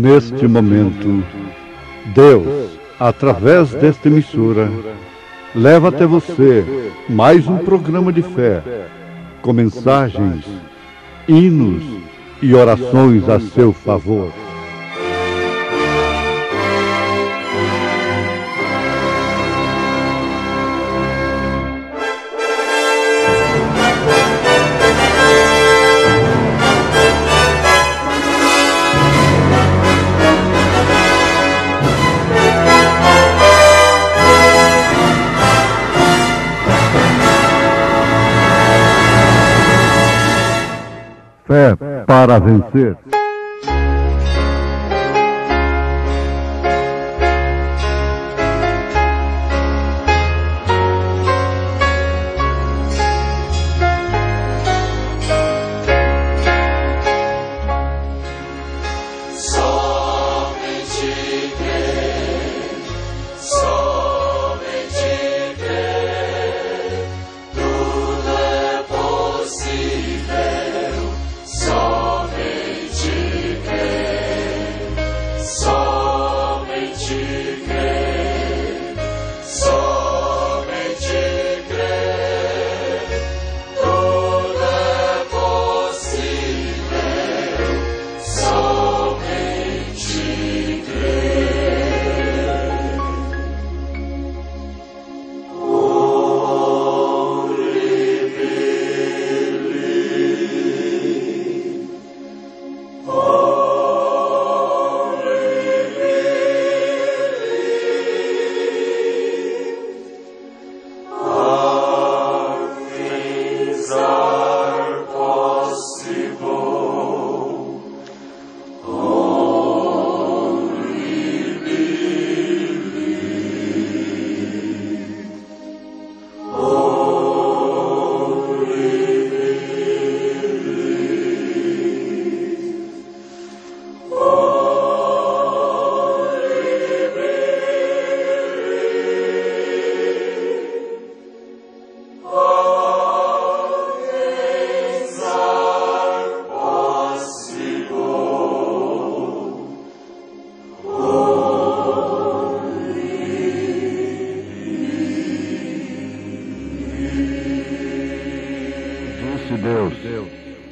neste momento, Deus, através desta emissora, leva até você mais um programa de fé, com mensagens, hinos e orações a seu favor. Fé para vencer.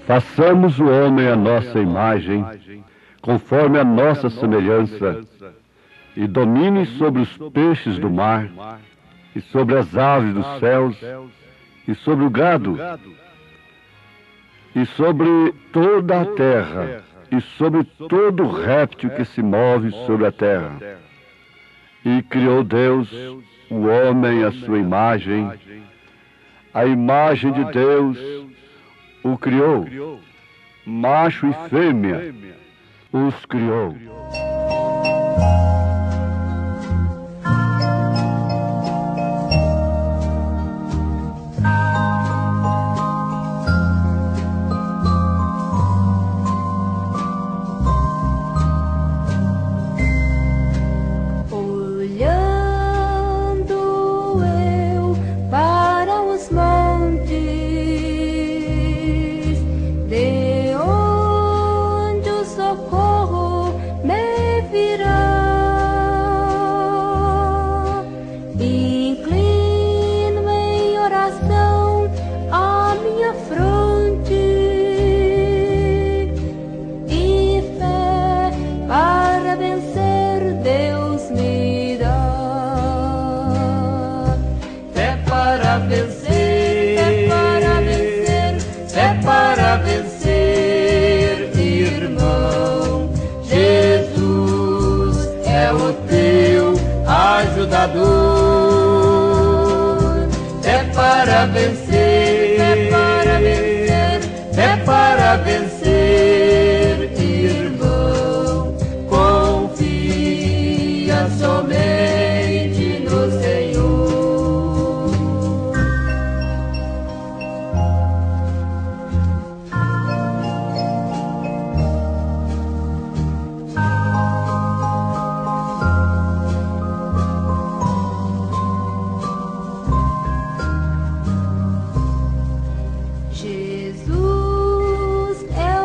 Façamos o homem à nossa imagem, conforme a nossa semelhança, e domine sobre os peixes do mar, e sobre as aves dos céus, e sobre o gado, e sobre toda a terra, e sobre todo réptil que se move sobre a terra. E criou Deus o homem à sua imagem, a imagem de Deus o criou, macho e fêmea os criou. É para vencer, é para vencer, é para vencer, irmão. Confia somente no Senhor. Jesus é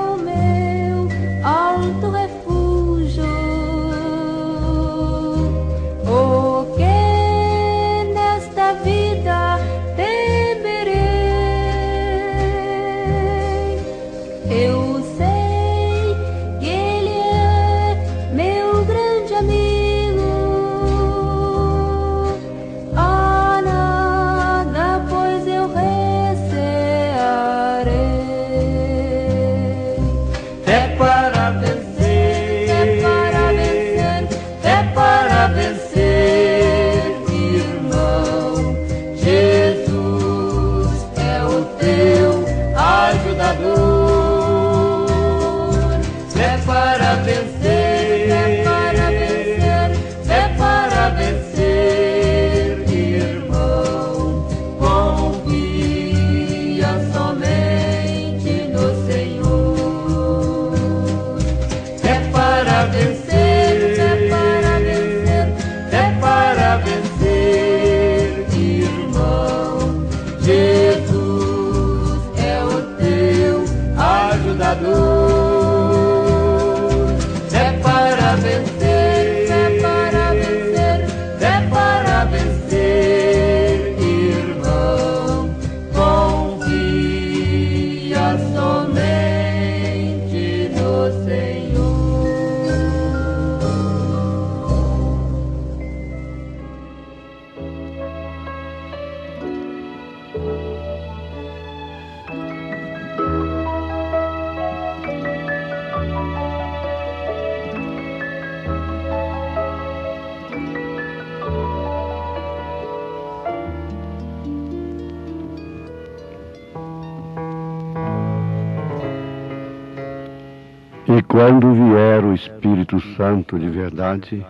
quando vier o Espírito Santo de verdade,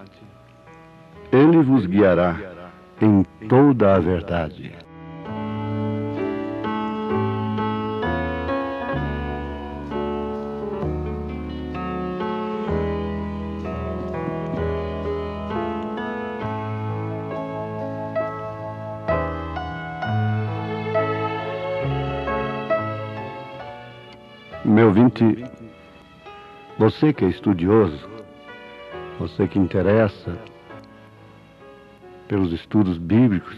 ele vos guiará em toda a verdade. Meu ouvinte, você que é estudioso, você que interessa pelos estudos bíblicos,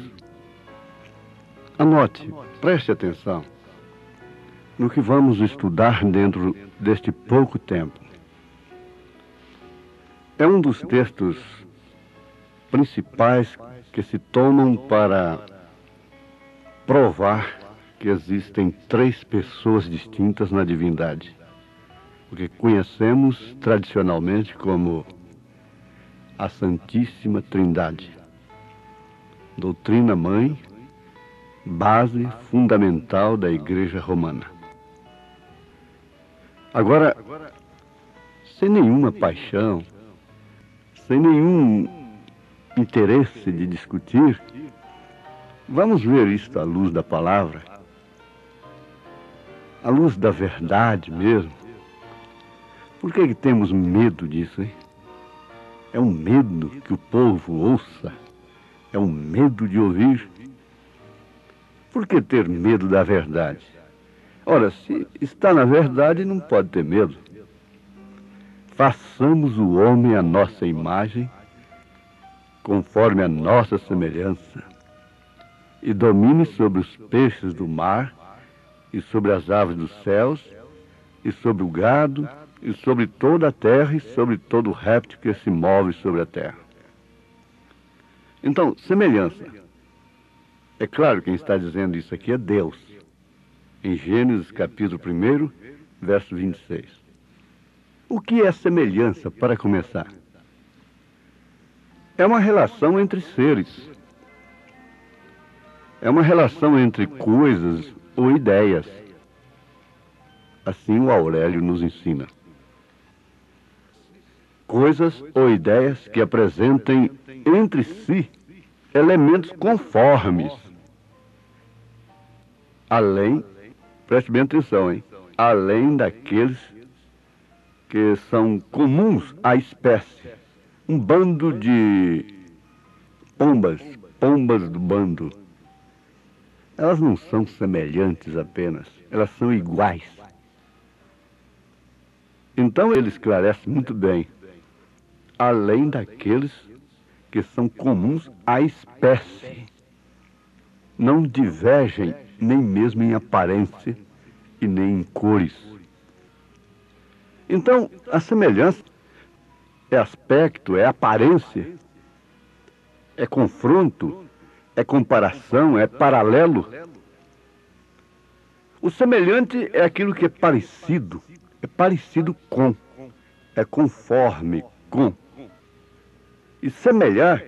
anote, preste atenção no que vamos estudar dentro deste pouco tempo. É um dos textos principais que se tomam para provar que existem três pessoas distintas na divindade, o que conhecemos tradicionalmente como a Santíssima Trindade. Doutrina mãe, base fundamental da Igreja Romana. Agora, sem nenhuma paixão, sem nenhum interesse de discutir, vamos ver isto à luz da palavra, à luz da verdade mesmo. Por que temos medo disso, hein? É um medo que o povo ouça, é um medo de ouvir. Por que ter medo da verdade? Ora, se está na verdade, não pode ter medo. Façamos o homem à nossa imagem, conforme a nossa semelhança, e domine sobre os peixes do mar, e sobre as aves dos céus, e sobre o gado, e sobre toda a terra, e sobre todo o réptil que se move sobre a terra. Então, semelhança. É claro, quem está dizendo isso aqui é Deus. Em Gênesis capítulo 1, verso 26. O que é semelhança, para começar? É uma relação entre seres. É uma relação entre coisas ou ideias. Assim o Aurélio nos ensina. Coisas ou ideias que apresentem entre si elementos conformes. Além, preste bem atenção, hein? Além daqueles que são comuns à espécie. Um bando de pombas do bando. Elas não são semelhantes apenas, elas são iguais. Então ele esclarece muito bem. Além daqueles que são comuns à espécie. Não divergem nem mesmo em aparência e nem em cores. Então, a semelhança é aspecto, é aparência, é confronto, é comparação, é paralelo. O semelhante é aquilo que é parecido com, é conforme com. E semelhar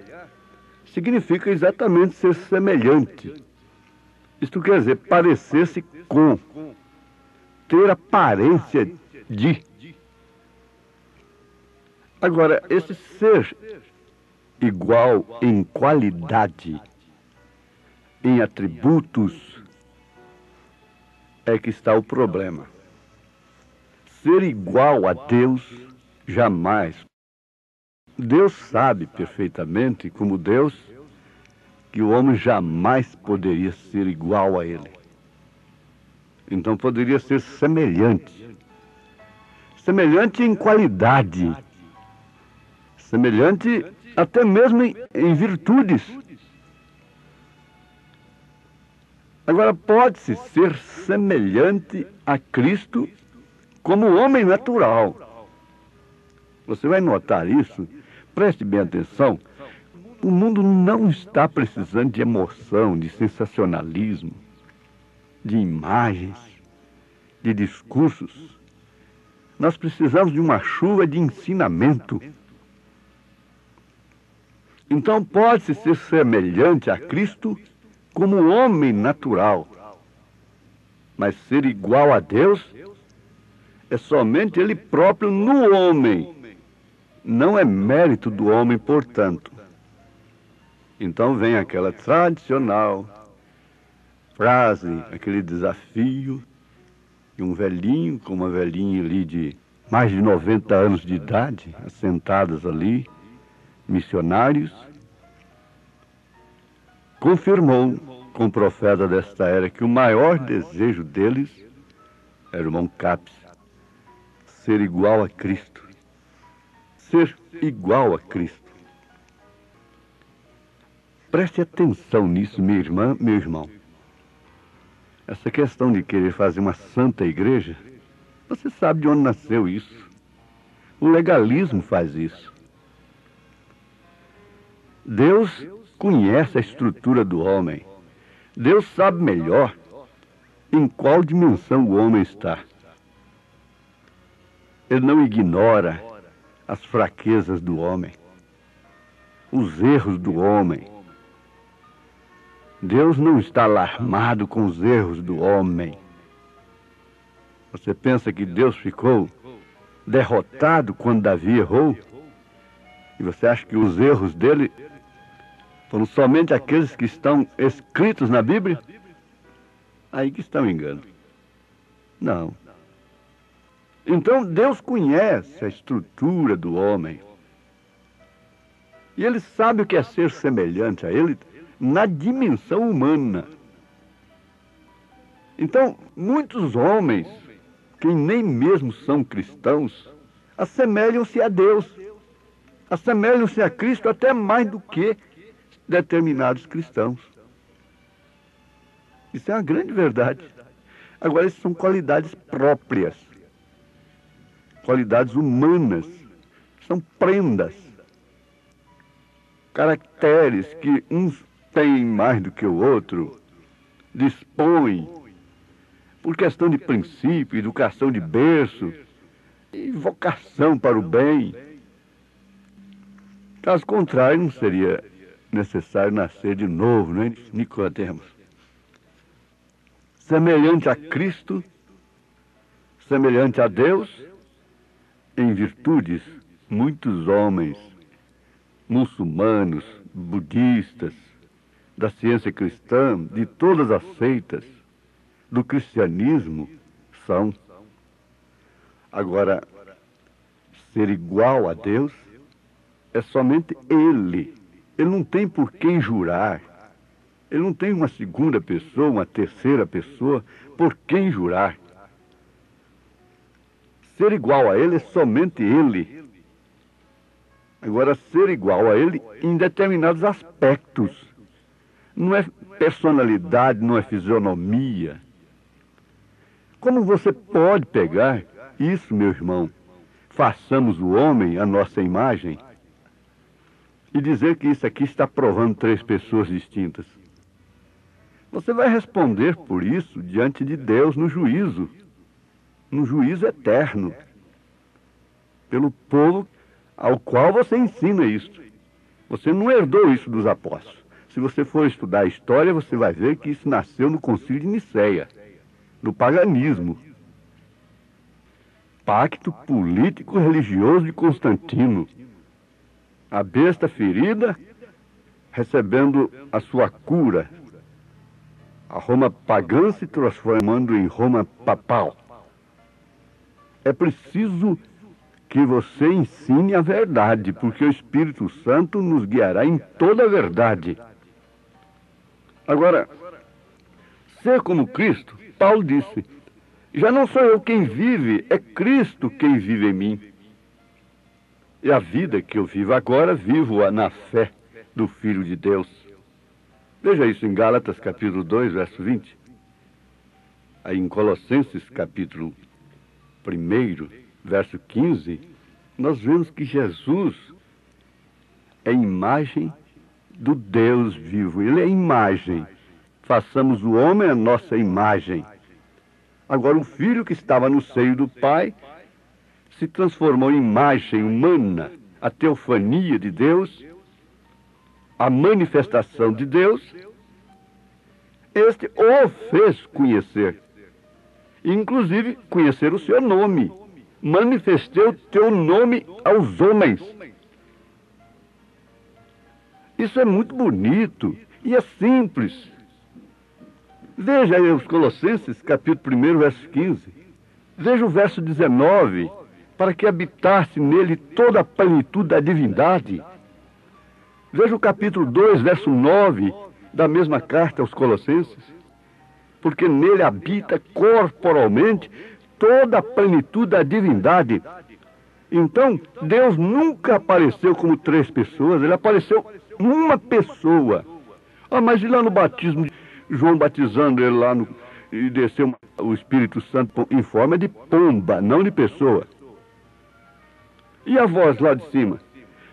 significa exatamente ser semelhante. Isto quer dizer parecer-se com, ter aparência de. Agora, esse ser igual em qualidade, em atributos, é que está o problema. Ser igual a Deus, jamais. Deus sabe perfeitamente, como Deus, que o homem jamais poderia ser igual a Ele. Então poderia ser semelhante. Semelhante em qualidade. Semelhante até mesmo em virtudes. Agora, pode-se ser semelhante a Cristo como homem natural. Você vai notar isso, preste bem atenção. O mundo não está precisando de emoção, de sensacionalismo, de imagens, de discursos. Nós precisamos de uma chuva de ensinamento. Então pode-se ser semelhante a Cristo como homem natural, mas ser igual a Deus é somente ele próprio no homem. Não é mérito do homem, portanto. Então vem aquela tradicional frase, aquele desafio de um velhinho com uma velhinha ali de mais de 90 anos de idade, assentadas ali, missionários, confirmou com o profeta desta era que o maior desejo deles era o irmão Capes, ser igual a Cristo. Ser igual a Cristo. Preste atenção nisso, minha irmã, meu irmão. Essa questão de querer fazer uma santa igreja, você sabe de onde nasceu isso. O legalismo faz isso. Deus conhece a estrutura do homem. Deus sabe melhor em qual dimensão o homem está. Ele não ignora as fraquezas do homem, os erros do homem. Deus não está alarmado com os erros do homem. Você pensa que Deus ficou derrotado quando Davi errou? E você acha que os erros dele foram somente aqueles que estão escritos na Bíblia? Aí que está o engano. Não. Então Deus conhece a estrutura do homem. E Ele sabe o que é ser semelhante a Ele na dimensão humana. Então, muitos homens, que nem mesmo são cristãos, assemelham-se a Deus. Assemelham-se a Cristo até mais do que determinados cristãos. Isso é uma grande verdade. Agora, isso são qualidades próprias. Qualidades humanas. São prendas. Caracteres que uns têm mais do que o outro, dispõem, por questão de princípio, educação de berço, e vocação para o bem. Caso contrário, não seria necessário nascer de novo, não é, Nicodemos? Semelhante a Cristo, semelhante a Deus, em virtudes, muitos homens, muçulmanos, budistas, da ciência cristã, de todas as seitas, do cristianismo, são. Agora, ser igual a Deus é somente Ele. Ele não tem por quem jurar. Ele não tem uma segunda pessoa, uma terceira pessoa, por quem jurar. Ser igual a Ele é somente Ele. Agora, ser igual a Ele em determinados aspectos. Não é personalidade, não é fisionomia. Como você pode pegar isso, meu irmão, façamos o homem a nossa imagem, e dizer que isso aqui está provando três pessoas distintas? Você vai responder por isso diante de Deus no juízo eterno, pelo povo ao qual você ensina isso. Você não herdou isso dos apóstolos. Se você for estudar a história, você vai ver que isso nasceu no Concílio de Nicéia, do paganismo. Pacto político-religioso de Constantino. A besta ferida recebendo a sua cura. A Roma pagã se transformando em Roma papal. É preciso que você ensine a verdade, porque o Espírito Santo nos guiará em toda a verdade. Agora, ser como Cristo, Paulo disse, já não sou eu quem vive, é Cristo quem vive em mim. E a vida que eu vivo agora, vivo-a na fé do Filho de Deus. Veja isso em Gálatas capítulo 2, verso 20. Aí em Colossenses capítulo 1, verso 15, nós vemos que Jesus é imagem do Deus vivo. Ele é imagem. Façamos o homem a nossa imagem. Agora, o Filho que estava no seio do Pai se transformou em imagem humana, a teofania de Deus, a manifestação de Deus. Este o fez conhecer, inclusive conhecer o seu nome. manifestei o teu nome aos homens. Isso é muito bonito e é simples. Veja aí os Colossenses, capítulo 1, verso 15. Veja o verso 19. Para que habitasse nele toda a plenitude da divindade. Veja o capítulo 2, verso 9, da mesma carta aos Colossenses. Porque nele habita corporalmente toda a plenitude da divindade. Então, Deus nunca apareceu como 3 pessoas, ele apareceu uma pessoa. Ah, mas e lá no batismo, João batizando ele lá e desceu o Espírito Santo em forma de pomba, não de pessoa. E a voz lá de cima?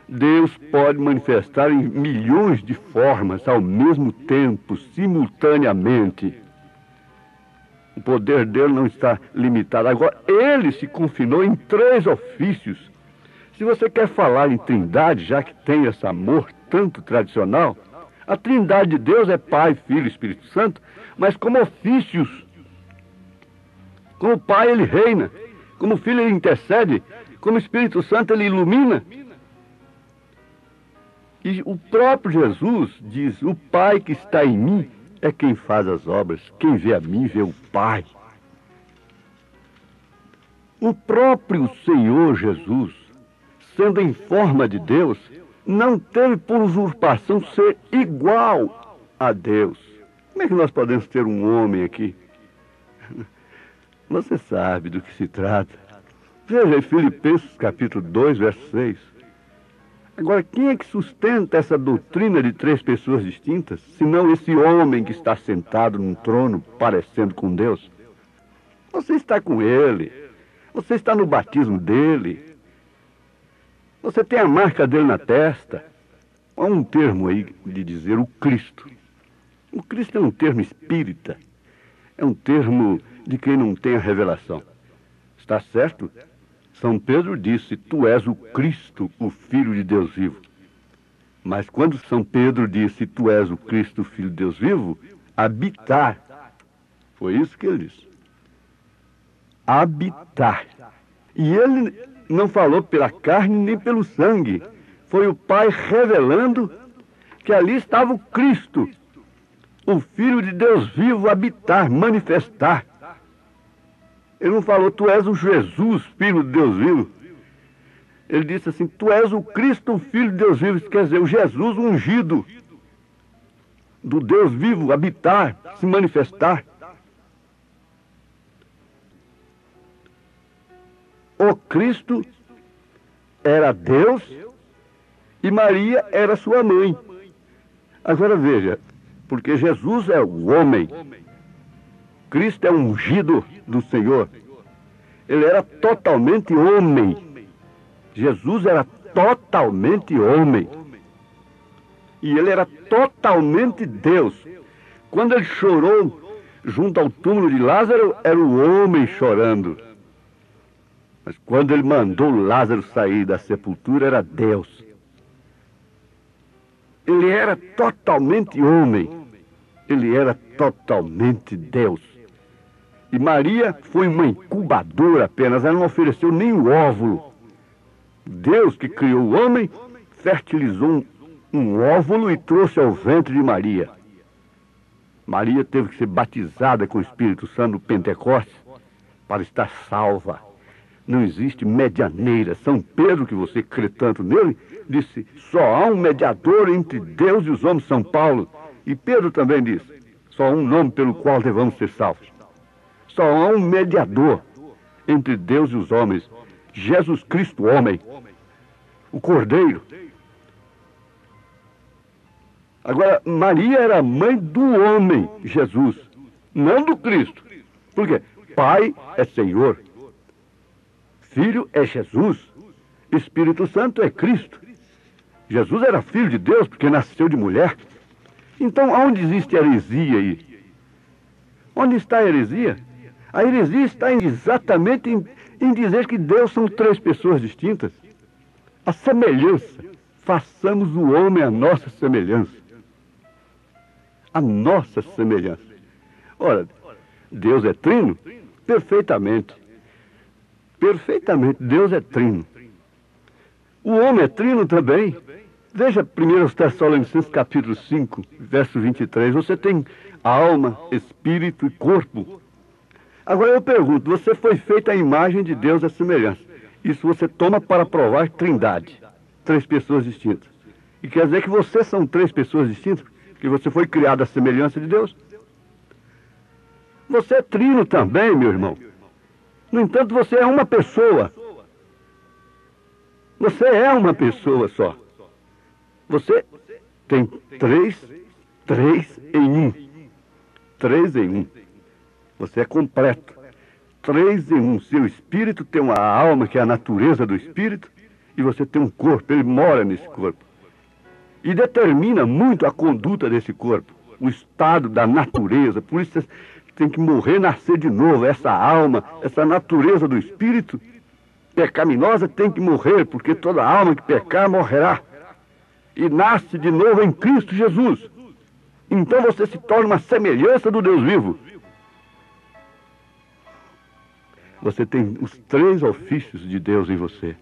Deus pode manifestar em milhões de formas ao mesmo tempo, simultaneamente. O poder dele não está limitado. Agora, ele se confinou em 3 ofícios. Se você quer falar em trindade, já que tem esse amor tanto tradicional, a trindade de Deus é Pai, Filho e Espírito Santo, mas como ofícios. Como Pai ele reina, como Filho ele intercede, como Espírito Santo ele ilumina. E o próprio Jesus diz, o Pai que está em mim é quem faz as obras. Quem vê a mim, vê o Pai. O próprio Senhor Jesus, sendo em forma de Deus, não teve por usurpação ser igual a Deus. Como é que nós podemos ter um homem aqui? Você sabe do que se trata. Veja em Filipenses capítulo 2, verso 6. Agora, quem é que sustenta essa doutrina de 3 pessoas distintas, senão esse homem que está sentado num trono, parecendo com Deus? Você está com ele. Você está no batismo dele. Você tem a marca dele na testa. Há um termo aí de dizer o Cristo. O Cristo é um termo espírita. É um termo de quem não tem a revelação. Está certo? São Pedro disse, tu és o Cristo, o Filho de Deus vivo. Mas quando São Pedro disse, tu és o Cristo, o Filho de Deus vivo, habitar. Foi isso que ele disse. Habitar. E ele não falou pela carne nem pelo sangue. Foi o Pai revelando que ali estava o Cristo, o Filho de Deus vivo, habitar, manifestar. Ele não falou, tu és o Jesus, Filho de Deus vivo. Ele disse assim, tu és o Cristo, o Filho de Deus vivo. Isso quer dizer, o Jesus ungido, do Deus vivo, habitar, se manifestar. O Cristo era Deus e Maria era sua mãe. Agora veja, porque Jesus é o homem. Cristo é ungido do Senhor. Ele era totalmente homem. Jesus era totalmente homem. E ele era totalmente Deus. Quando ele chorou junto ao túmulo de Lázaro, era o homem chorando. Mas quando ele mandou Lázaro sair da sepultura, era Deus. Ele era totalmente homem. Ele era totalmente Deus. E Maria foi uma incubadora apenas, ela não ofereceu nem o óvulo. Deus que criou o homem, fertilizou um óvulo e trouxe ao ventre de Maria. Maria teve que ser batizada com o Espírito Santo no Pentecostes para estar salva. Não existe medianeira. São Pedro, que você crê tanto nele, disse, só há um mediador entre Deus e os homens. São Paulo. E Pedro também disse, só há um nome pelo qual devemos ser salvos. Só há um mediador entre Deus e os homens. Jesus Cristo, homem. O Cordeiro. Agora, Maria era mãe do homem, Jesus. Não do Cristo. Por quê? Pai é Senhor. Filho é Jesus. Espírito Santo é Cristo. Jesus era filho de Deus porque nasceu de mulher. Então, onde existe heresia aí? Onde está a heresia? A heresia está exatamente em dizer que Deus são 3 pessoas distintas. A semelhança. Façamos o homem a nossa semelhança. A nossa semelhança. Ora, Deus é trino? Perfeitamente. Perfeitamente, Deus é trino. O homem é trino também. Veja 1 Tessalonicenses capítulo 5, verso 23. Você tem alma, espírito e corpo. Agora eu pergunto, você foi feito à imagem de Deus, à semelhança. Isso você toma para provar trindade. 3 pessoas distintas. E quer dizer que vocês são 3 pessoas distintas? Que você foi criado à semelhança de Deus? Você é trino também, meu irmão. No entanto, você é uma pessoa. Você é uma pessoa só. Você tem 3 em 1. 3 em 1. Você é completo. 3 em 1. Seu espírito tem uma alma, que é a natureza do espírito, e você tem um corpo, ele mora nesse corpo. E determina muito a conduta desse corpo, o estado da natureza. Por isso você tem que morrer, nascer de novo. Essa alma, essa natureza do espírito pecaminosa tem que morrer, porque toda alma que pecar morrerá. E nasce de novo em Cristo Jesus. Então você se torna uma semelhança do Deus vivo. Você tem os 3 ofícios de Deus em você.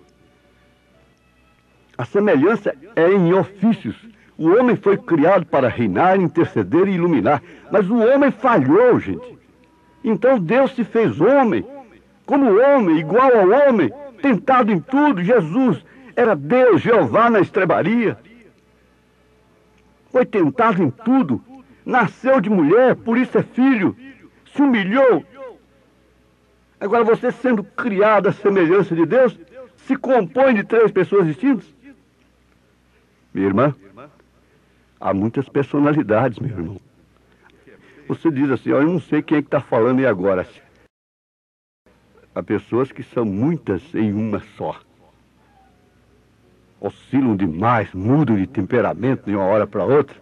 A semelhança é em ofícios. O homem foi criado para reinar, interceder e iluminar. Mas o homem falhou, gente. Então Deus se fez homem, como homem, igual ao homem, tentado em tudo. Jesus era Deus, Jeová na estrebaria. Foi tentado em tudo. Nasceu de mulher, por isso é filho. Se humilhou. Agora você, sendo criado à semelhança de Deus, se compõe de 3 pessoas distintas? Minha irmã, há muitas personalidades, meu irmão. Você diz assim, ó, eu não sei quem é que está falando e agora. Há pessoas que são muitas em uma só. Oscilam demais, mudam de temperamento de uma hora para outra.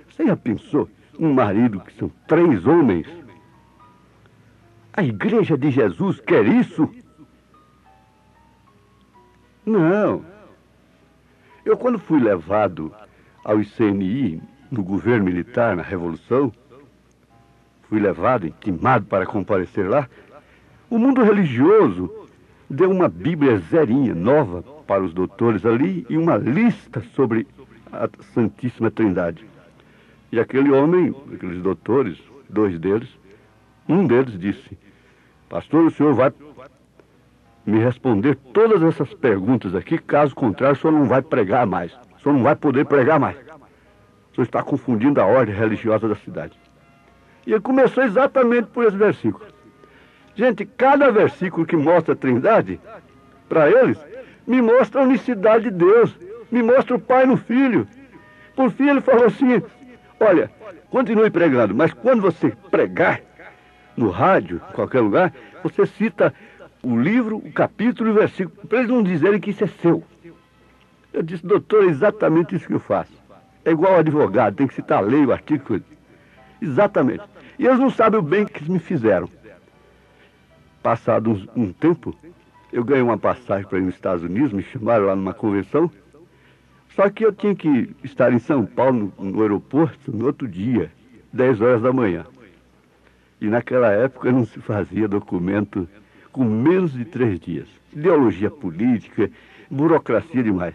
Você já pensou um marido que são 3 homens? A igreja de Jesus quer isso? Não. Eu, quando fui levado ao ICNI, no governo militar, na Revolução, fui levado, intimado para comparecer lá, o mundo religioso deu uma Bíblia zerinha, nova, para os doutores ali, e uma lista sobre a Santíssima Trindade. E aquele homem, aqueles doutores, 2 deles, um deles disse, pastor, o senhor vai me responder todas essas perguntas aqui, caso contrário, o senhor não vai pregar mais. O senhor não vai poder pregar mais. O senhor está confundindo a ordem religiosa da cidade. E ele começou exatamente por esse versículo. Gente, cada versículo que mostra a Trindade, para eles, me mostra a unicidade de Deus, me mostra o Pai no Filho. Por fim, ele falou assim, olha, continue pregando, mas quando você pregar no rádio, em qualquer lugar, você cita o livro, o capítulo e o versículo, para eles não dizerem que isso é seu. Eu disse, doutor, é exatamente isso que eu faço. É igual ao advogado, tem que citar a lei, o artigo. Exatamente. E eles não sabem o bem que me fizeram. Passado um tempo, eu ganhei uma passagem para ir nos Estados Unidos, me chamaram lá numa convenção, só que eu tinha que estar em São Paulo, no aeroporto, no outro dia, 10 horas da manhã. E naquela época não se fazia documento com menos de 3 dias. Ideologia política, burocracia demais.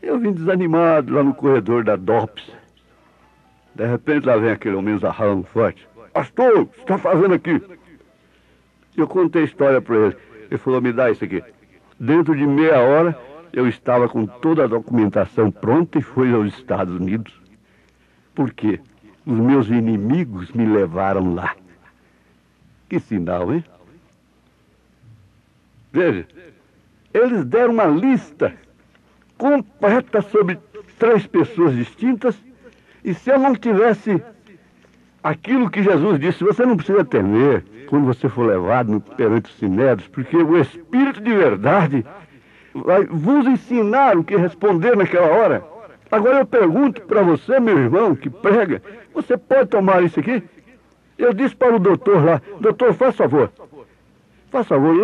Eu vim desanimado lá no corredor da DOPS. De repente lá vem aquele homem zarrão forte. Pastor, o que você está fazendo aqui? Eu contei a história para ele. Ele falou, me dá isso aqui. Dentro de meia hora, eu estava com toda a documentação pronta e fui aos Estados Unidos. Por quê? Os meus inimigos me levaram lá. Que sinal, hein? Veja, eles deram uma lista completa sobre 3 pessoas distintas, e se eu não tivesse aquilo que Jesus disse, você não precisa temer quando você for levado perante os sinédrios, porque o Espírito de verdade vai vos ensinar o que responder naquela hora. Agora eu pergunto para você, meu irmão, que prega, você pode tomar isso aqui? Eu disse para o doutor lá, doutor, faz favor,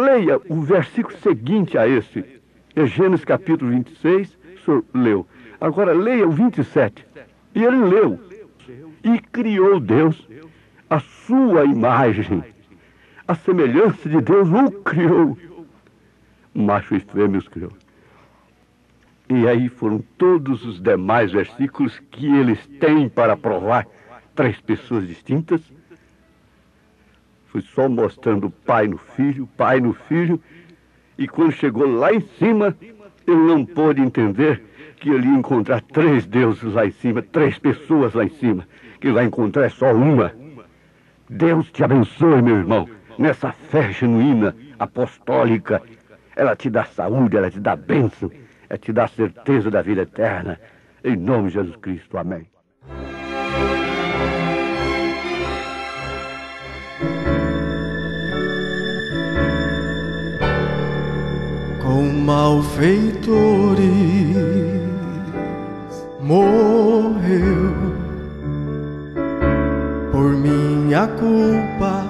leia o versículo seguinte a esse. É Gênesis capítulo 26, o senhor leu. Agora leia o 27. E ele leu. E criou Deus a sua imagem. a semelhança de Deus o criou. Macho e fêmea os criou. E aí foram todos os demais versículos que eles têm para provar três pessoas distintas. Foi só mostrando pai no filho, e quando chegou lá em cima, ele não pôde entender que ele ia encontrar três deuses lá em cima, três pessoas lá em cima, que ele vai encontrar só uma. Deus te abençoe, meu irmão, nessa fé genuína, apostólica. Ela te dá saúde, ela te dá bênção, ela te dá certeza da vida eterna. Em nome de Jesus Cristo, amém. Com malfeitores morreu por minha culpa.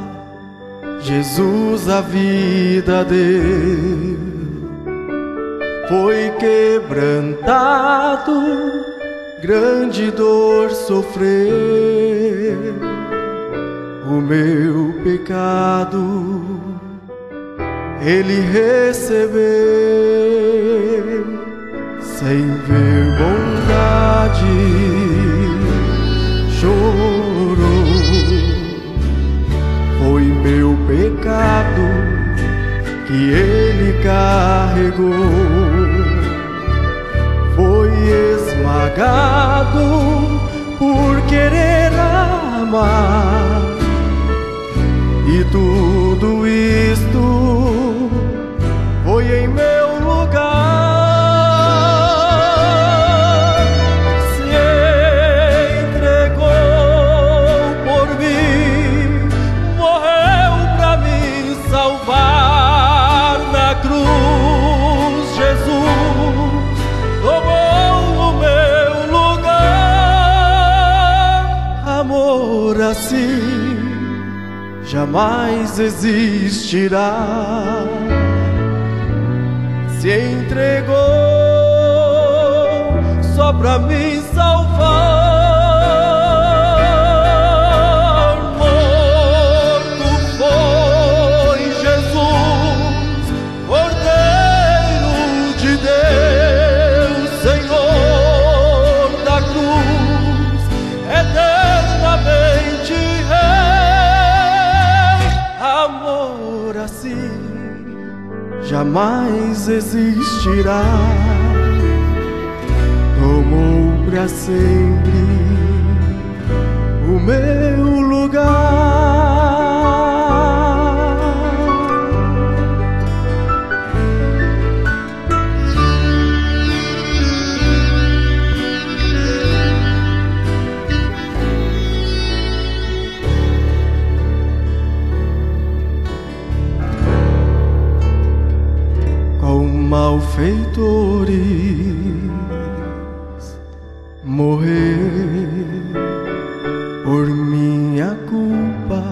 Jesus a vida deu, foi quebrantado, grande dor sofreu, o meu pecado Ele recebeu, sem ver bondade, chorou. Foi meu pecado que Ele carregou, foi esmagado por querer amar, e tudo isto foi em meu lugar. Se entregou por mim, morreu pra me salvar na cruz. Jesus tomou o meu lugar. Amor assim jamais existirá. Se entregou só pra me salvar. Morto foi Jesus, Cordeiro de Deus, Senhor da cruz, eternamente Rei. Amor assim jamais existirá. Tomou pra sempre o meu lugar. Malfeitores morrer por minha culpa.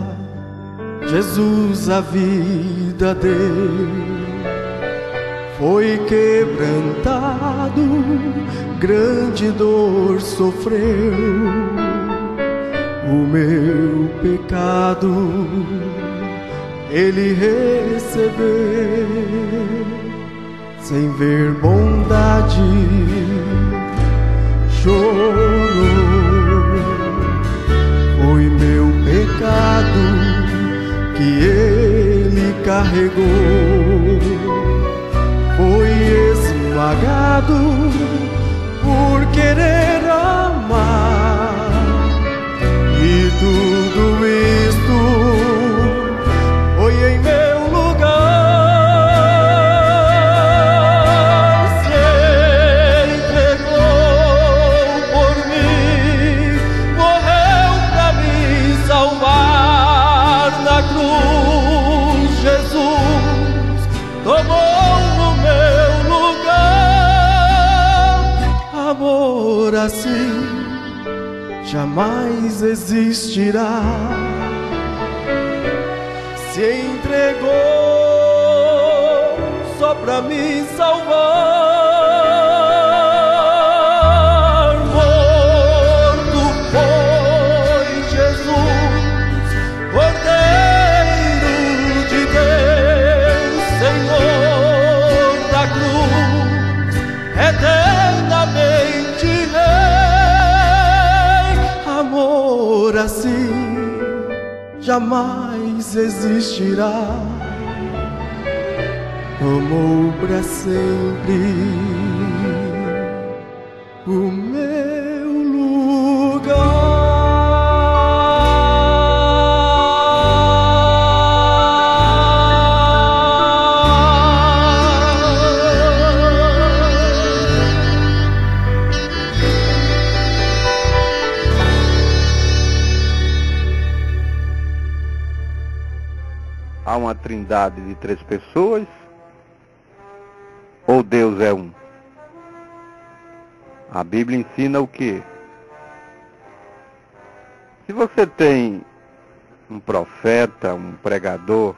Jesus a vida deu, foi quebrantado, grande dor sofreu, o meu pecado Ele recebeu. Sem ver bondade, chorou. Foi meu pecado que Ele carregou, foi esmagado por querer amar, e tudo isto foi em meu lugar. Amor assim jamais existirá. Se entregou só pra me salvar. Morto foi Jesus, Cordeiro jamais existirá. Amou pra sempre o meu lugar. Há uma trindade de 3 pessoas? Ou Deus é um? A Bíblia ensina o quê? Se você tem um profeta, um pregador,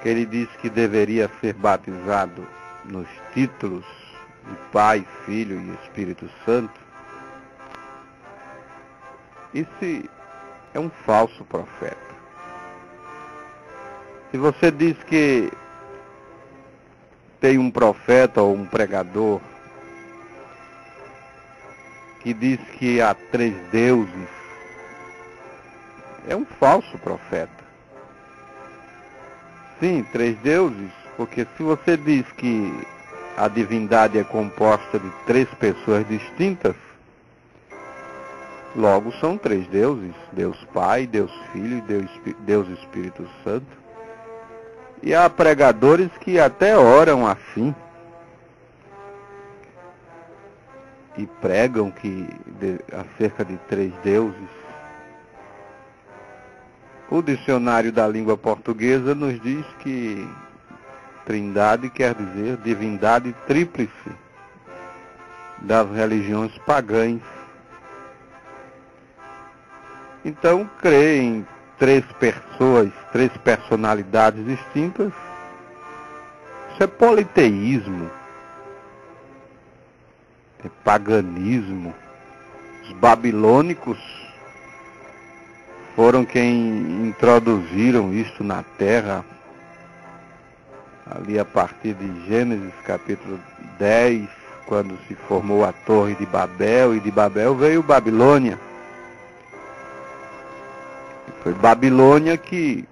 que ele diz que deveria ser batizado nos títulos de Pai, Filho e Espírito Santo, esse é um falso profeta. Se você diz que tem um profeta ou um pregador que diz que há 3 deuses, é um falso profeta. Sim, 3 deuses, porque se você diz que a divindade é composta de 3 pessoas distintas, logo são 3 deuses: Deus Pai, Deus Filho e Deus Espírito Santo. E há pregadores que até oram assim e pregam acerca de 3 deuses. O dicionário da língua portuguesa nos diz que trindade quer dizer divindade tríplice das religiões pagãs. Então, crer em 3 pessoas, 3 personalidades distintas, isso é politeísmo, é paganismo. Os babilônicos foram quem introduziram isto na Terra, ali a partir de Gênesis capítulo 10, quando se formou a Torre de Babel, e de Babel veio Babilônia. Foi Babilônia que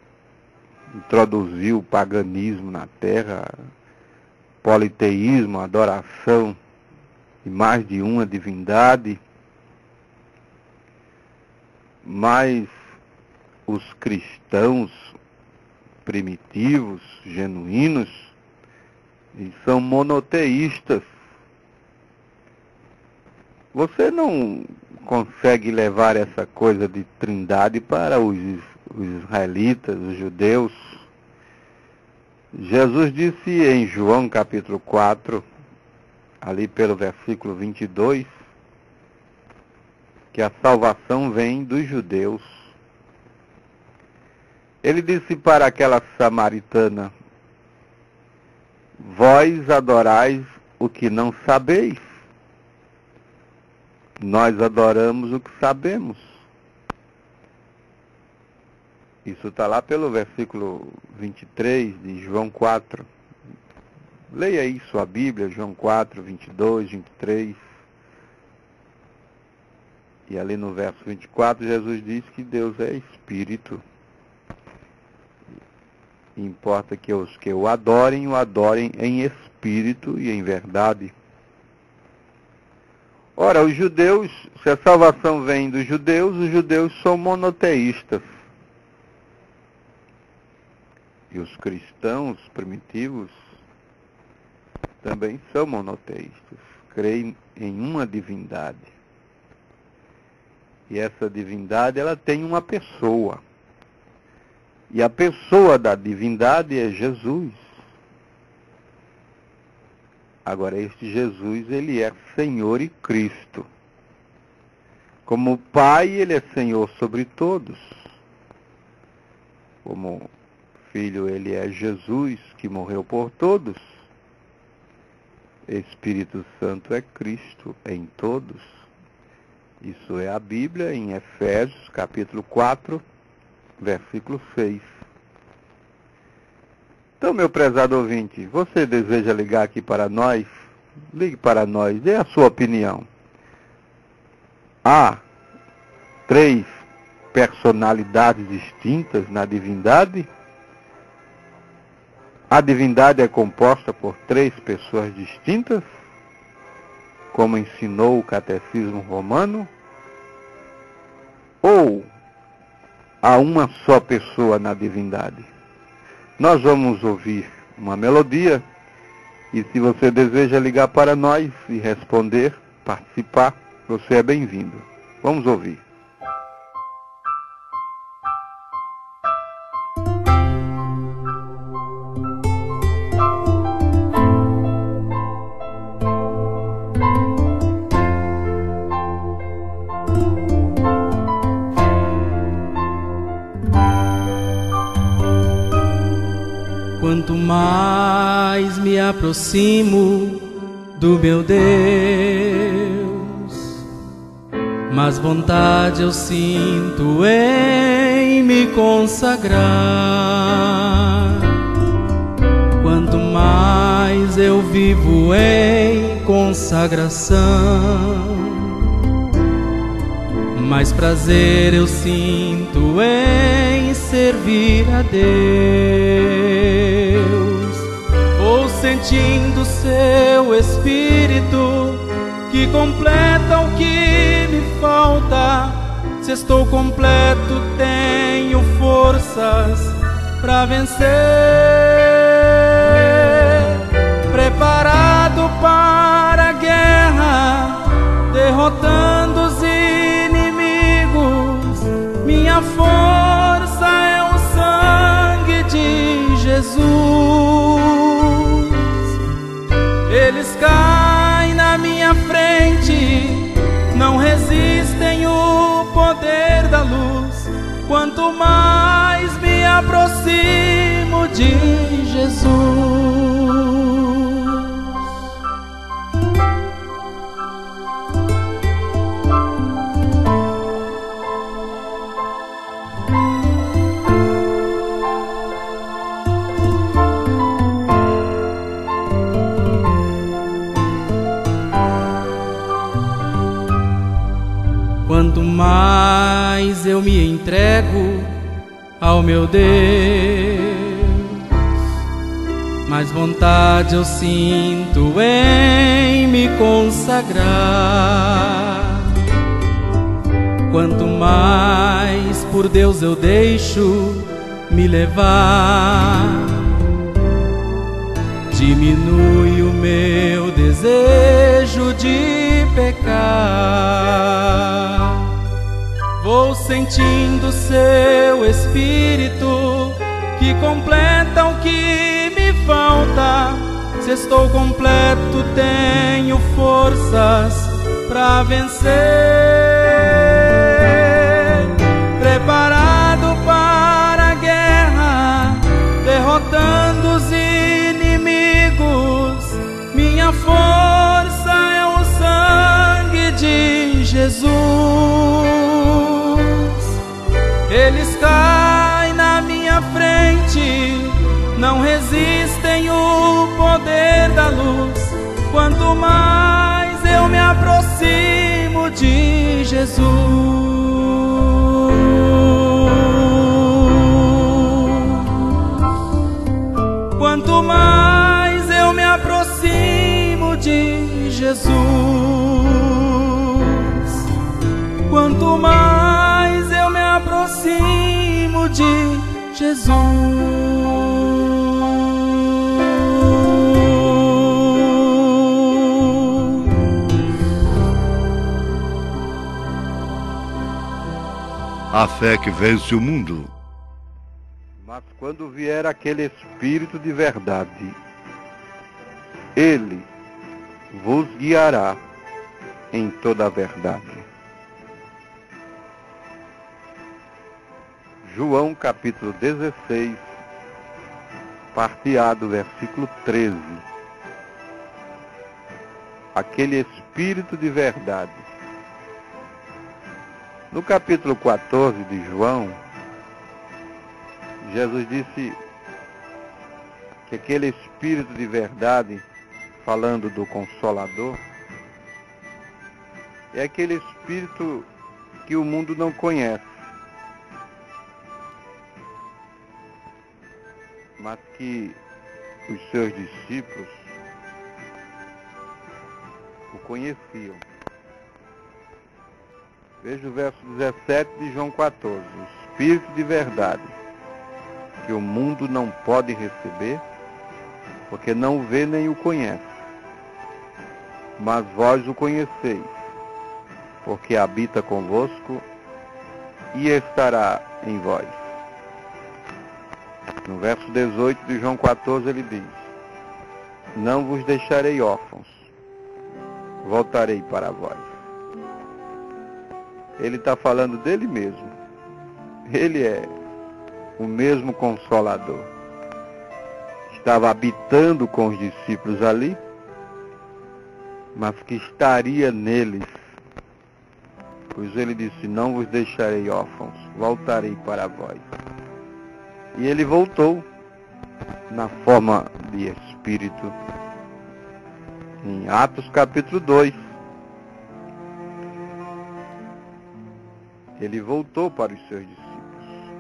introduziu o paganismo na Terra, politeísmo, adoração de mais de uma divindade. Mas os cristãos primitivos, genuínos, eles são monoteístas. Você não consegue levar essa coisa de trindade para os israelitas, os judeus. Jesus disse em João capítulo 4, ali pelo versículo 22, que a salvação vem dos judeus. Ele disse para aquela samaritana: vós adorais o que não sabeis. Nós adoramos o que sabemos. Isso está lá pelo versículo 23 de João 4. Leia aí sua Bíblia, João 4, 22, 23. E ali no verso 24, Jesus diz que Deus é Espírito. Importa que os que o adorem em espírito e em verdade. Ora, os judeus, se a salvação vem dos judeus, os judeus são monoteístas. E os cristãos primitivos também são monoteístas, creem em uma divindade. E essa divindade, ela tem uma pessoa. E a pessoa da divindade é Jesus. Agora, este Jesus, ele é Senhor e Cristo. Como Pai, ele é Senhor sobre todos. Como Filho, ele é Jesus, que morreu por todos. Espírito Santo é Cristo em todos. Isso é a Bíblia em Efésios, capítulo 4, versículo 6. Então, meu prezado ouvinte, você deseja ligar aqui para nós? Ligue para nós, dê a sua opinião. Há 3 personalidades distintas na divindade? A divindade é composta por 3 pessoas distintas, como ensinou o Catecismo Romano? Ou há uma só pessoa na divindade? Nós vamos ouvir uma melodia, e se você deseja ligar para nós e responder, participar, você é bem-vindo. Vamos ouvir. Quanto mais me aproximo do meu Deus, mais vontade eu sinto em me consagrar. Quanto mais eu vivo em consagração, mais prazer eu sinto em servir a Deus. Vou sentindo seu Espírito que completa o que me falta. Se estou completo, tenho forças para vencer. Preparado para a guerra, derrotando os inimigos. Minha força é o sangue de Jesus. Eles caem na minha frente, não resistem o poder da luz. Quanto mais me aproximo de Jesus. Quanto mais eu me entrego ao meu Deus, mais vontade eu sinto em me consagrar. Quanto mais por Deus eu deixo me levar, diminui o meu desejo de pecar. Vou sentindo seu Espírito que completa o que me falta. Se estou completo, tenho forças para vencer. Preparado para a guerra, derrotando os inimigos. Minha força é o sangue de Jesus. Eles caem na minha frente, não resistem o poder da luz. Quanto mais eu me aproximo de Jesus, quanto mais eu me aproximo de Jesus, quanto mais eu me aproximo de Jesus. A fé que vence o mundo. Mas quando vier aquele Espírito de verdade, Ele vos guiará em toda a verdade. João capítulo 16, parte A do versículo 13. Aquele Espírito de verdade. No capítulo 14 de João, Jesus disse que aquele Espírito de verdade, falando do Consolador, é aquele Espírito que o mundo não conhece, mas que os seus discípulos o conheciam. Veja o verso 17 de João 14. O Espírito de verdade, que o mundo não pode receber, porque não o vê nem o conhece. Mas vós o conheceis, porque habita convosco e estará em vós. No verso 18 de João 14 ele diz: não vos deixarei órfãos, voltarei para vós. Ele está falando dele mesmo. Ele é o mesmo Consolador. Estava habitando com os discípulos ali, mas que estaria neles. Pois ele disse: não vos deixarei órfãos, voltarei para vós. E ele voltou na forma de Espírito. Em Atos capítulo 2. Ele voltou para os seus discípulos.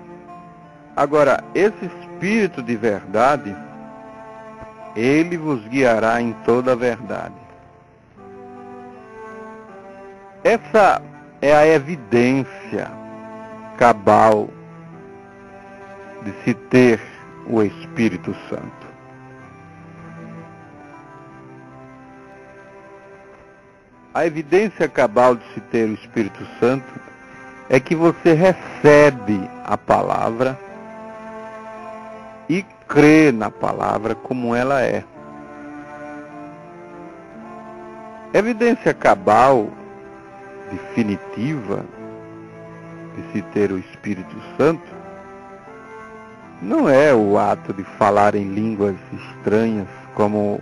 Agora, esse Espírito de verdade, ele vos guiará em toda a verdade. Essa é a evidência cabal de se ter o Espírito Santo. A evidência cabal de se ter o Espírito Santo é que você recebe a palavra e crê na palavra como ela é. Evidência cabal, definitiva, de se ter o Espírito Santo, não é o ato de falar em línguas estranhas, como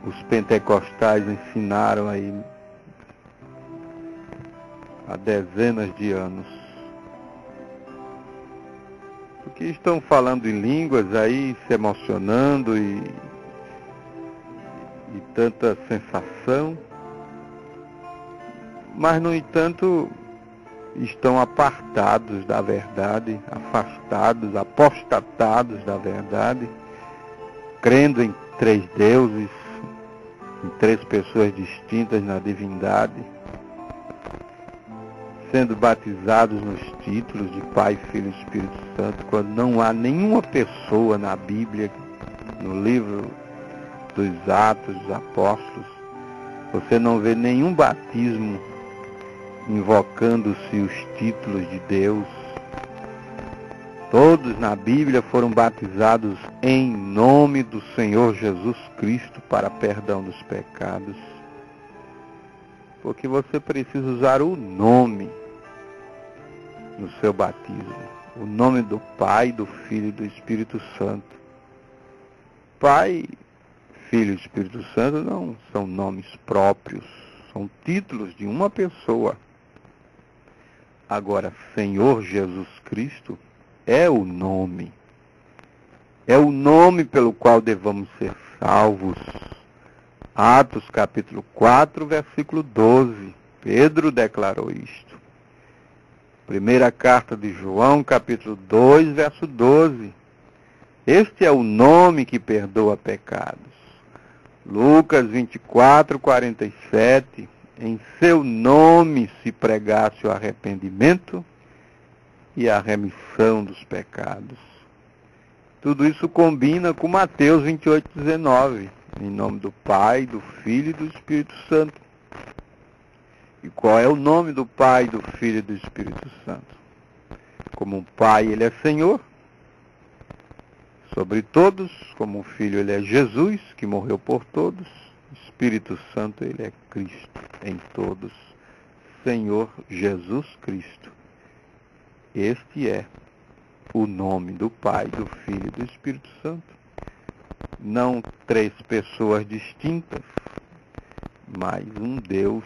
os pentecostais ensinaram aí há dezenas de anos. Porque estão falando em línguas aí, se emocionando e tanta sensação, mas no entanto estão apartados da verdade, afastados, apostatados da verdade, crendo em 3 deuses, em 3 pessoas distintas na divindade, sendo batizados nos títulos de Pai, Filho e Espírito Santo, quando não há nenhuma pessoa na Bíblia, no livro dos Atos dos Apóstolos, você não vê nenhum batismo invocando-se os títulos de Deus. Todos na Bíblia foram batizados em nome do Senhor Jesus Cristo para perdão dos pecados. Porque você precisa usar o nome no seu batismo. O nome do Pai, do Filho e do Espírito Santo. Pai, Filho e Espírito Santo não são nomes próprios, são títulos de uma pessoa. Agora, Senhor Jesus Cristo é o nome. É o nome pelo qual devamos ser salvos. Atos capítulo 4, versículo 12. Pedro declarou isto. Primeira carta de João, capítulo 2, verso 12. Este é o nome que perdoa pecados. Lucas 24, 47. Em seu nome se pregasse o arrependimento e a remissão dos pecados. Tudo isso combina com Mateus 28, 19. Em nome do Pai, do Filho e do Espírito Santo. E qual é o nome do Pai, do Filho e do Espírito Santo? Como o Pai, ele é Senhor sobre todos. Como o Filho, ele é Jesus, que morreu por todos. Espírito Santo, ele é Cristo em todos. Senhor Jesus Cristo. Este é o nome do Pai, do Filho e do Espírito Santo. Não 3 pessoas distintas, mas um Deus,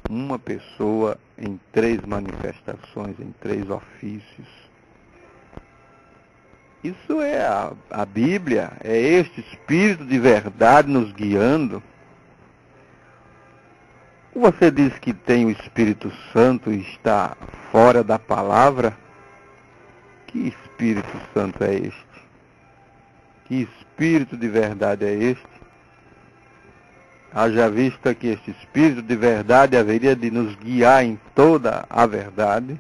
uma pessoa em 3 manifestações, em 3 ofícios. Isso é a Bíblia, é este Espírito de verdade nos guiando. Você diz que tem o Espírito Santo e está fora da palavra? Que Espírito Santo é este? Que espírito de verdade é este? Haja vista que este espírito de verdade haveria de nos guiar em toda a verdade.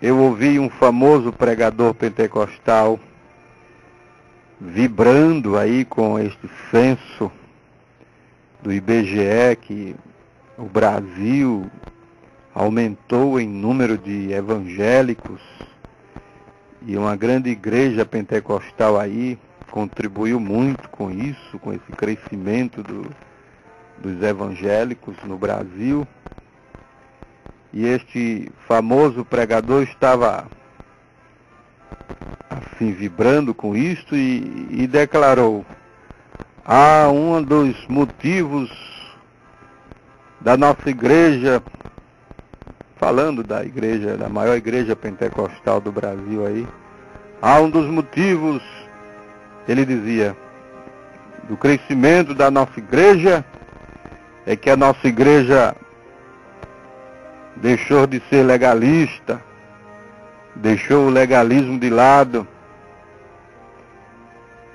Eu ouvi um famoso pregador pentecostal vibrando aí com este censo do IBGE, que o Brasil aumentou em número de evangélicos, e uma grande igreja pentecostal aí contribuiu muito com isso, com esse crescimento dos evangélicos no Brasil. E este famoso pregador estava assim vibrando com isto e declarou: um dos motivos da nossa igreja, falando da igreja, da maior igreja pentecostal do Brasil aí, um dos motivos, ele dizia, do crescimento da nossa igreja é que a nossa igreja deixou de ser legalista, deixou o legalismo de lado.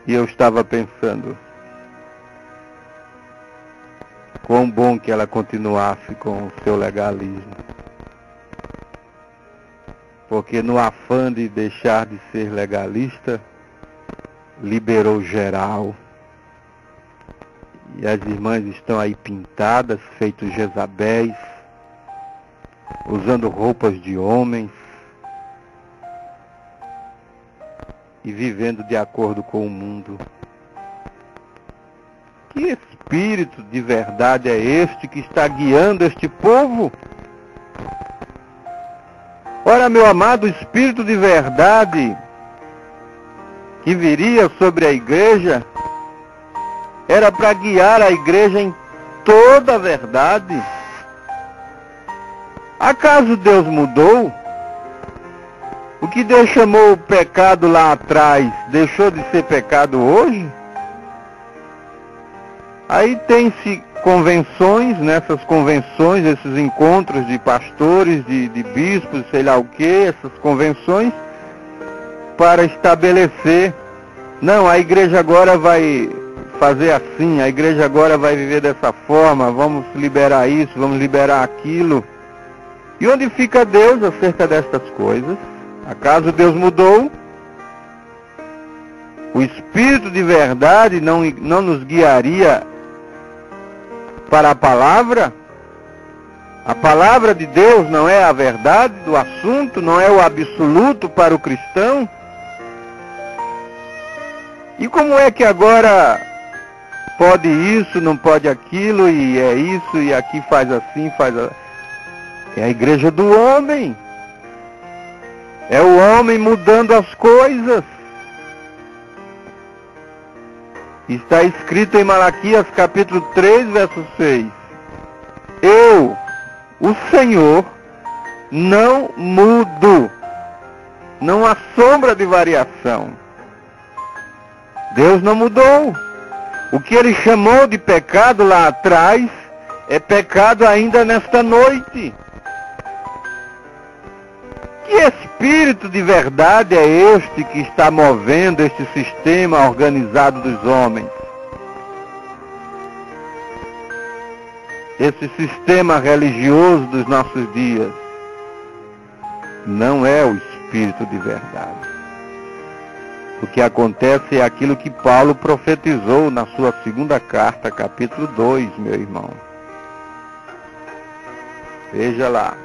E eu estava pensando, quão bom que ela continuasse com o seu legalismo. Porque no afã de deixar de ser legalista, liberou geral. E as irmãs estão aí pintadas, feitos Jezabéis, usando roupas de homens e vivendo de acordo com o mundo. Que espírito de verdade é este que está guiando este povo? Ora, meu amado, o espírito de verdade que viria sobre a igreja era para guiar a igreja em toda a verdade. Acaso Deus mudou? O que Deus chamou o pecado lá atrás, deixou de ser pecado hoje? Aí tem-se convenções, nessas convenções, esses encontros de pastores, de bispos, sei lá o que, essas convenções, para estabelecer, não, a igreja agora vai fazer assim, a igreja agora vai viver dessa forma, vamos liberar isso, vamos liberar aquilo. E onde fica Deus acerca destas coisas? Acaso Deus mudou? O Espírito de verdade não nos guiaria para a palavra? A palavra de Deus não é a verdade do assunto, não é o absoluto para o cristão? E como é que agora pode isso, não pode aquilo, e é isso, e aqui faz assim, É a igreja do homem. É o homem mudando as coisas. Está escrito em Malaquias capítulo 3, verso 6. Eu, o Senhor, não mudo. Não há sombra de variação. Deus não mudou. O que ele chamou de pecado lá atrás é pecado ainda nesta noite. Que espírito de verdade é este que está movendo este sistema organizado dos homens? Esse sistema religioso dos nossos dias não é o espírito de verdade. O que acontece é aquilo que Paulo profetizou na sua segunda carta, capítulo 2, meu irmão. Veja lá.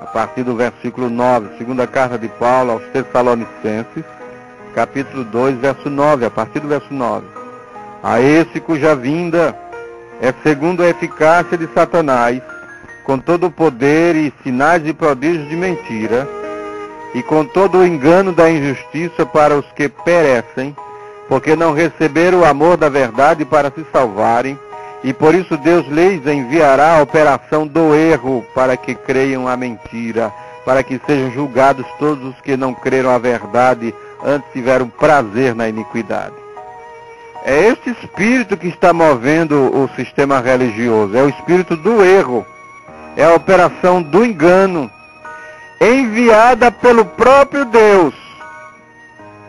A partir do versículo 9, segunda carta de Paulo aos Tessalonicenses, capítulo 2, verso 9, a partir do verso 9. A esse cuja vinda é segundo a eficácia de Satanás, com todo o poder e sinais e prodígios de mentira, e com todo o engano da injustiça para os que perecem, porque não receberam o amor da verdade para se salvarem, e por isso Deus lhes enviará a operação do erro, para que creiam a mentira, para que sejam julgados todos os que não creram a verdade, antes tiveram prazer na iniquidade. É este espírito que está movendo o sistema religioso, é o espírito do erro, é a operação do engano. enviada pelo próprio Deus.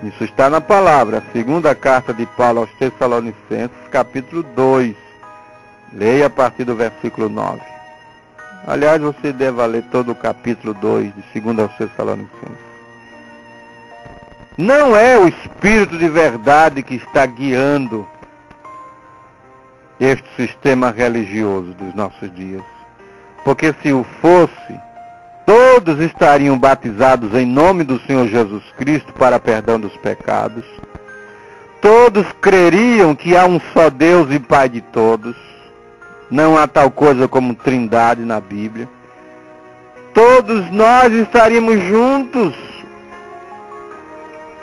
Isso está na palavra, segunda carta de Paulo aos Tessalonicenses, capítulo 2. Leia a partir do versículo 9. Aliás, você deve ler todo o capítulo 2 de 2 aos Tessalonicenses. Não é o Espírito de verdade que está guiando este sistema religioso dos nossos dias. Porque se o fosse, todos estariam batizados em nome do Senhor Jesus Cristo para perdão dos pecados. Todos creriam que há um só Deus e Pai de todos. Não há tal coisa como trindade na Bíblia. Todos nós estaríamos juntos,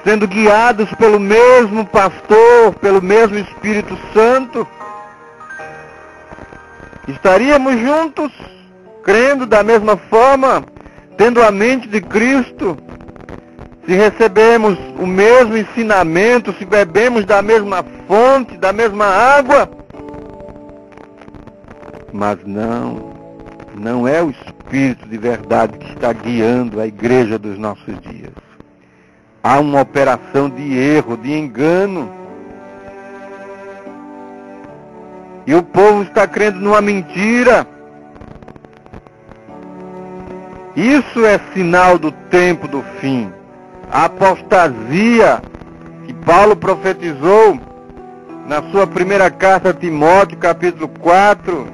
sendo guiados pelo mesmo pastor, pelo mesmo Espírito Santo. Estaríamos juntos, crendo da mesma forma, tendo a mente de Cristo. Se recebemos o mesmo ensinamento, se bebemos da mesma fonte, da mesma água. Mas não é o Espírito de verdade que está guiando a igreja dos nossos dias. Há uma operação de erro, de engano. E o povo está crendo numa mentira. Isso é sinal do tempo do fim. A apostasia que Paulo profetizou na sua primeira carta a Timóteo, capítulo 4,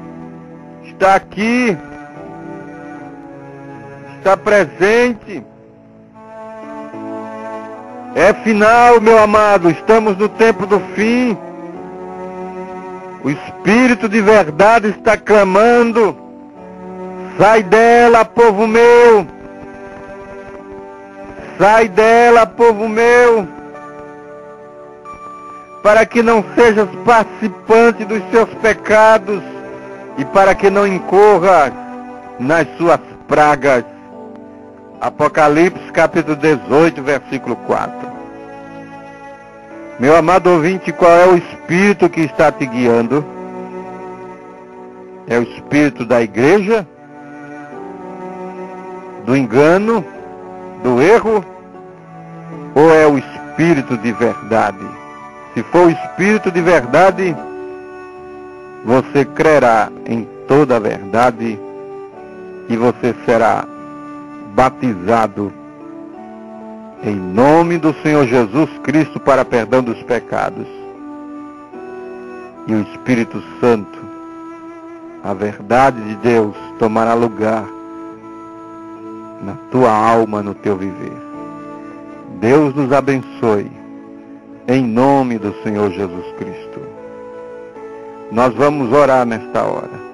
está aqui, está presente. É final, meu amado, estamos no tempo do fim. O Espírito de verdade está clamando: sai dela, povo meu! Sai dela, povo meu! Para que não sejas participante dos seus pecados e para que não incorra nas suas pragas. Apocalipse capítulo 18, versículo 4. Meu amado ouvinte, qual é o Espírito que está te guiando? É o Espírito da igreja? Do engano? Do erro? Ou é o Espírito de verdade? Se for o Espírito de verdade, você crerá em toda a verdade e você será batizado em nome do Senhor Jesus Cristo para perdão dos pecados. E o Espírito Santo, a verdade de Deus, tomará lugar na tua alma, no teu viver. Deus nos abençoe, em nome do Senhor Jesus Cristo. Nós vamos orar nesta hora.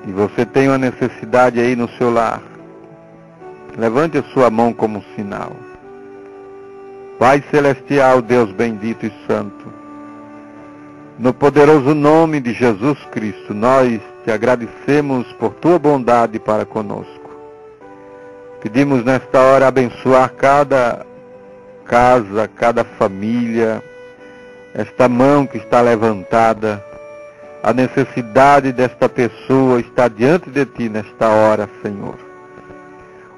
E você tem uma necessidade aí no seu lar. Levante a sua mão como sinal. Pai Celestial, Deus bendito e santo, no poderoso nome de Jesus Cristo, nós te agradecemos por tua bondade para conosco. Pedimos nesta hora abençoar cada casa, cada família, esta mão que está levantada. A necessidade desta pessoa está diante de ti nesta hora, Senhor.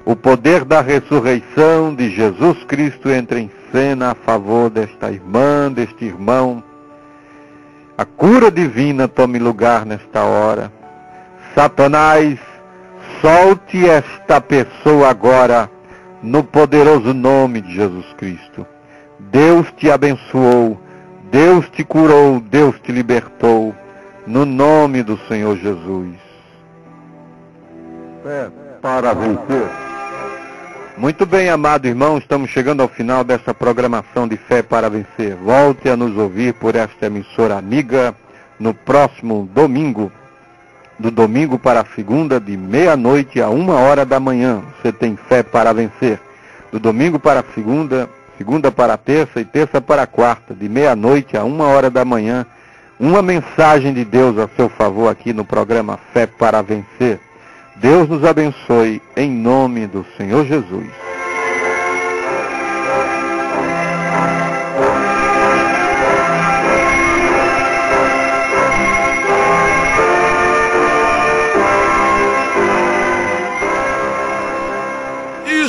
O poder da ressurreição de Jesus Cristo entra em cena a favor desta irmã, deste irmão. A cura divina tome lugar nesta hora. Satanás, solte esta pessoa agora, no poderoso nome de Jesus Cristo. Deus te abençoou, Deus te curou, Deus te libertou, no nome do Senhor Jesus. Fé para vencer. Muito bem, amado irmão, estamos chegando ao final dessa programação de Fé para Vencer. Volte a nos ouvir por esta emissora amiga no próximo domingo, do domingo para a segunda, de meia-noite a 1h da manhã. Você tem Fé para Vencer. Do domingo para a segunda, segunda para a terça e terça para a quarta, de meia-noite a 1h da manhã. Uma mensagem de Deus a seu favor aqui no programa Fé para Vencer. Deus nos abençoe em nome do Senhor Jesus.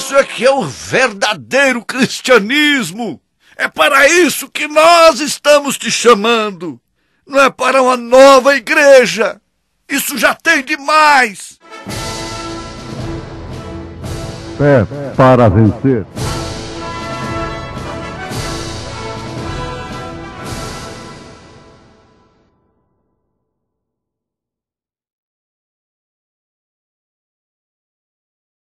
Isso é que é o verdadeiro cristianismo. É para isso que nós estamos te chamando. Não é para uma nova igreja. Isso já tem demais. Fé para vencer.